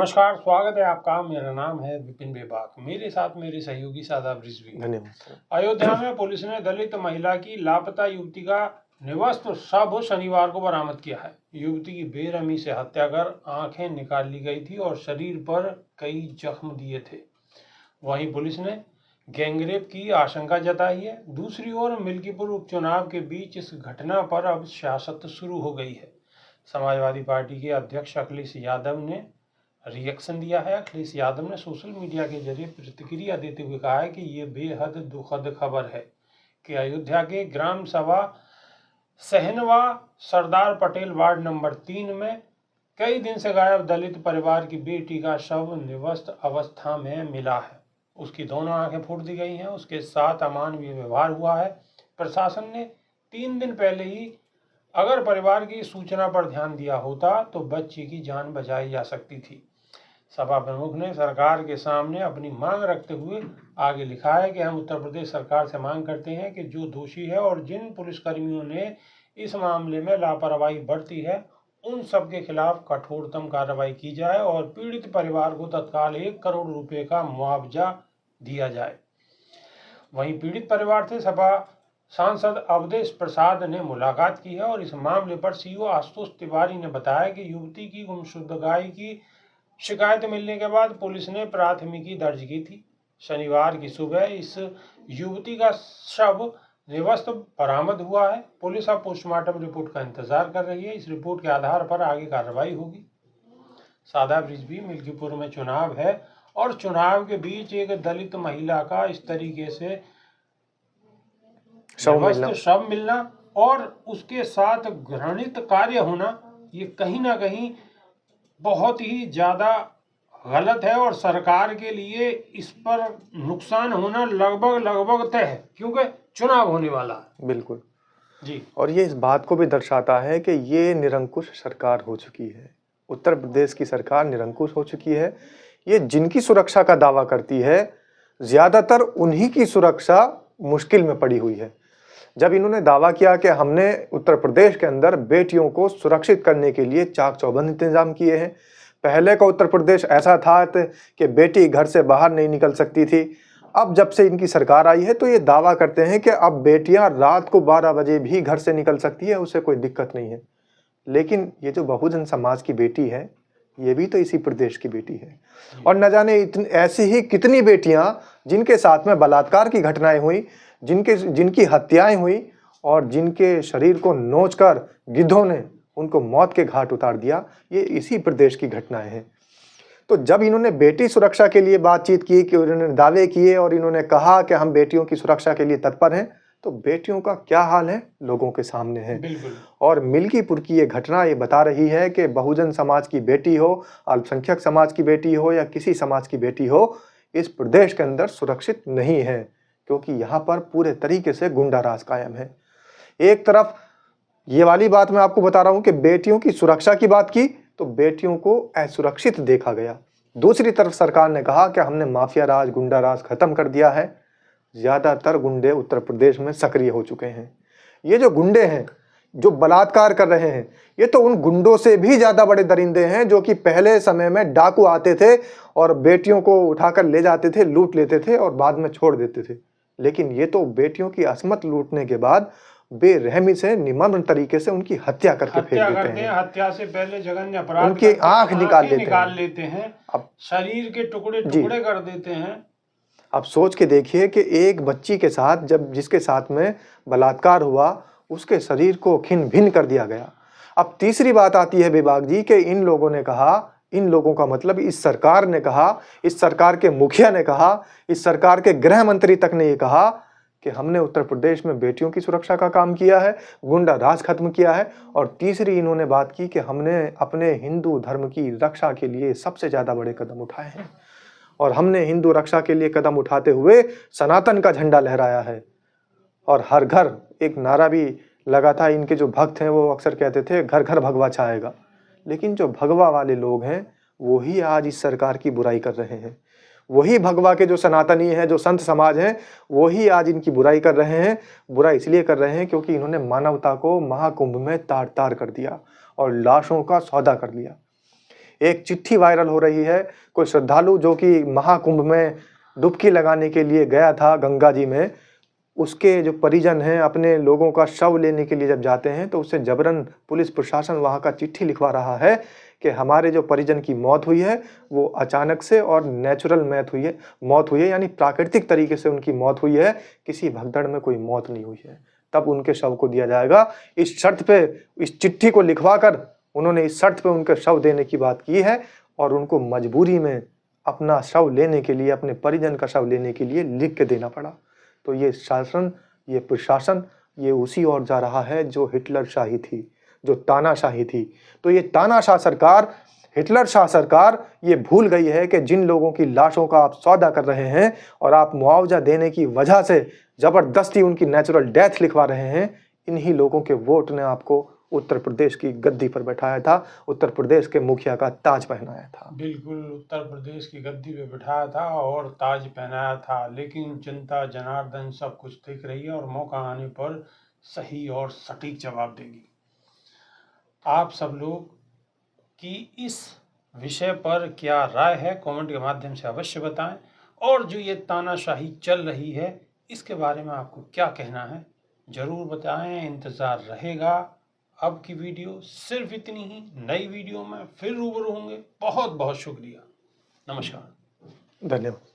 नमस्कार, स्वागत है आपका। मेरा नाम है विपिन बेबाक। मेरे साथ मेरे सहयोगी शादाब रिजवी। धन्यवाद। अयोध्या में पुलिस ने दलित महिला की लापता युवती का निवस्त्र शव शनिवार को बरामद किया है। युवती की बेरहमी से हत्या कर आंखें निकाल ली गई थी और शरीर पर कई जख्म दिए थे। वहीं पुलिस ने गैंगरेप की आशंका जताई है। दूसरी ओर मिल्कीपुर उपचुनाव के बीच इस घटना पर अब सियासत शुरू हो गई है। समाजवादी पार्टी के अध्यक्ष अखिलेश यादव ने रिएक्शन दिया है। अखिलेश यादव ने सोशल मीडिया के जरिए प्रतिक्रिया देते हुए कहा है कि ये बेहद दुखद खबर है कि अयोध्या के ग्राम सभा सहनवा सरदार पटेल वार्ड नंबर 3 में कई दिन से गायब दलित परिवार की बेटी का शव निवस्त अवस्था में मिला है। उसकी दोनों आंखें फोड़ दी गई हैं। उसके साथ अमानवीय व्यवहार हुआ है। प्रशासन ने 3 दिन पहले ही अगर परिवार की सूचना पर ध्यान दिया होता तो बच्ची की जान बचाई जा सकती थी। सपा प्रमुख ने सरकार के सामने अपनी मांग रखते हुए आगे लिखा है कि हम उत्तर प्रदेश सरकार से मांग करते हैं कि जो दोषी है और जिन पुलिसकर्मियों ने इस मामले में लापरवाही बरती है उन सब के खिलाफ कठोरतम कार्रवाई की जाए और पीड़ित परिवार को तत्काल 1 करोड़ रुपए का मुआवजा दिया जाए। वहीं पीड़ित परिवार से सपा सांसद अवधेश प्रसाद ने मुलाकात की है और इस मामले पर सीओ आशुतोष तिवारी ने बताया कि युवती की गुमशुदगाई की शिकायत मिलने के बाद पुलिस ने प्राथमिकी दर्ज की थी। शनिवार की सुबह इस युवती का शव निवस्त बरामद हुआ है। पुलिस अब पोस्टमार्टम रिपोर्ट का इंतजार कर रही है। इस रिपोर्ट के आधार पर आगे कार्रवाई होगी। शादाब रिजवी, मिल्कीपुर में चुनाव है और चुनाव के बीच एक दलित महिला का इस तरीके से शव मिलना और उसके साथ घृणित कार्य होना, ये कहीं ना कहीं बहुत ही ज्यादा गलत है और सरकार के लिए इस पर नुकसान होना लगभग तय है क्योंकि चुनाव होने वाला है। बिल्कुल जी। और ये इस बात को भी दर्शाता है कि ये निरंकुश सरकार हो चुकी है। उत्तर प्रदेश की सरकार निरंकुश हो चुकी है। ये जिनकी सुरक्षा का दावा करती है ज्यादातर उन्हीं की सुरक्षा मुश्किल में पड़ी हुई है। जब इन्होंने दावा किया कि हमने उत्तर प्रदेश के अंदर बेटियों को सुरक्षित करने के लिए चाक चौबंद इंतजाम किए हैं। पहले का उत्तर प्रदेश ऐसा था कि बेटी घर से बाहर नहीं निकल सकती थी। अब जब से इनकी सरकार आई है तो ये दावा करते हैं कि अब बेटियां रात को 12 बजे भी घर से निकल सकती है, उसे कोई दिक्कत नहीं है। लेकिन ये जो बहुजन समाज की बेटी है ये भी तो इसी प्रदेश की बेटी है। और न जाने ऐसी ही कितनी बेटियां जिनके साथ में बलात्कार की घटनाएं हुई, जिनकी हत्याएं हुई और जिनके शरीर को नोचकर गिद्धों ने उनको मौत के घाट उतार दिया, ये इसी प्रदेश की घटनाएं हैं। तो जब इन्होंने बेटी सुरक्षा के लिए बातचीत की, कि उन्होंने दावे किए और इन्होंने कहा कि हम बेटियों की सुरक्षा के लिए तत्पर हैं, तो बेटियों का क्या हाल है लोगों के सामने है। और मिल्कीपुर की ये घटना ये बता रही है कि बहुजन समाज की बेटी हो, अल्पसंख्यक समाज की बेटी हो या किसी समाज की बेटी हो, इस प्रदेश के अंदर सुरक्षित नहीं है, क्योंकि यहाँ पर पूरे तरीके से गुंडा राज कायम है। एक तरफ ये वाली बात मैं आपको बता रहा हूँ कि बेटियों की सुरक्षा की बात की तो बेटियों को असुरक्षित देखा गया। दूसरी तरफ सरकार ने कहा कि हमने माफिया राज, गुंडा राज खत्म कर दिया है। ज्यादातर गुंडे उत्तर प्रदेश में सक्रिय हो चुके हैं। ये जो गुंडे हैं जो बलात्कार कर रहे हैं, ये तो उन गुंडों से भी ज्यादा बड़े दरिंदे हैं जो कि पहले समय में डाकू आते थे और बेटियों को उठाकर ले जाते थे, लूट लेते थे और बाद में छोड़ देते थे। लेकिन ये तो बेटियों की असमत लूटने के बाद बेरहमी से निमग्न तरीके से उनकी हत्या करके फेंक देते हैं। हत्या से पहले जघन्य अपराध, उनकी आंख निकाल लेते हैं, अब शरीर के टुकड़े टुकड़े कर देते हैं। अब सोच के देखिए कि एक बच्ची के साथ जिसके साथ में बलात्कार हुआ, उसके शरीर को खिन भिन कर दिया गया। अब तीसरी बात आती है बेबाक जी कि इन लोगों ने कहा, इन लोगों का मतलब इस सरकार ने कहा, इस सरकार के मुखिया ने कहा, इस सरकार के गृह मंत्री तक ने ये कहा कि हमने उत्तर प्रदेश में बेटियों की सुरक्षा का काम किया है, गुंडा राज खत्म किया है। और तीसरी इन्होंने बात की कि हमने अपने हिंदू धर्म की रक्षा के लिए सबसे ज्यादा बड़े कदम उठाए हैं और हमने हिंदू रक्षा के लिए कदम उठाते हुए सनातन का झंडा लहराया है। और हर घर एक नारा भी लगा था। इनके जो भक्त हैं वो अक्सर कहते थे घर घर भगवा छाएगा। लेकिन जो भगवा वाले लोग हैं वो ही आज इस सरकार की बुराई कर रहे हैं। वही भगवा के जो सनातनी हैं, जो संत समाज हैं, वही आज इनकी बुराई कर रहे हैं। बुरा इसलिए कर रहे हैं क्योंकि इन्होंने मानवता को महाकुंभ में तार तार कर दिया और लाशों का सौदा कर लिया। एक चिट्ठी वायरल हो रही है, कोई श्रद्धालु जो कि महाकुंभ में डुबकी लगाने के लिए गया था गंगा जी में, उसके जो परिजन हैं अपने लोगों का शव लेने के लिए जब जाते हैं तो उससे जबरन पुलिस प्रशासन वहाँ का चिट्ठी लिखवा रहा है कि हमारे जो परिजन की मौत हुई है वो अचानक से और नेचुरल मौत हुई है, यानी प्राकृतिक तरीके से उनकी मौत हुई है, किसी भगदड़ में कोई मौत नहीं हुई है, तब उनके शव को दिया जाएगा। इस शर्त पे, इस चिट्ठी को लिखवा कर उन्होंने इस शर्त पे उनके शव देने की बात की है और उनको मजबूरी में अपना शव लेने के लिए, अपने परिजन का शव लेने के लिए लिख के देना पड़ा। तो ये शासन, ये प्रशासन, ये उसी ओर जा रहा है जो हिटलर शाही थी, जो तानाशाही थी। तो ये तानाशाह सरकार, हिटलर शाह सरकार ये भूल गई है कि जिन लोगों की लाशों का आप सौदा कर रहे हैं और आप मुआवजा देने की वजह से ज़बरदस्ती उनकी नेचुरल डेथ लिखवा रहे हैं, इन्हीं लोगों के वोट ने आपको उत्तर प्रदेश की गद्दी पर बैठाया था, उत्तर प्रदेश के मुखिया का ताज पहनाया था। बिल्कुल, उत्तर प्रदेश की गद्दी पे बिठाया था और ताज पहनाया था, लेकिन जनता जनार्दन सब कुछ देख रही है और मौका आने पर सही और सटीक जवाब देगी। आप सब लोग की इस विषय पर क्या राय है, कमेंट के माध्यम से अवश्य बताएं। और जो ये तानाशाही चल रही है, इसके बारे में आपको क्या कहना है ज़रूर बताएं, इंतज़ार रहेगा। अब की वीडियो सिर्फ इतनी ही, नई वीडियो में फिर रूबरू होंगे। बहुत बहुत शुक्रिया, नमस्कार, धन्यवाद।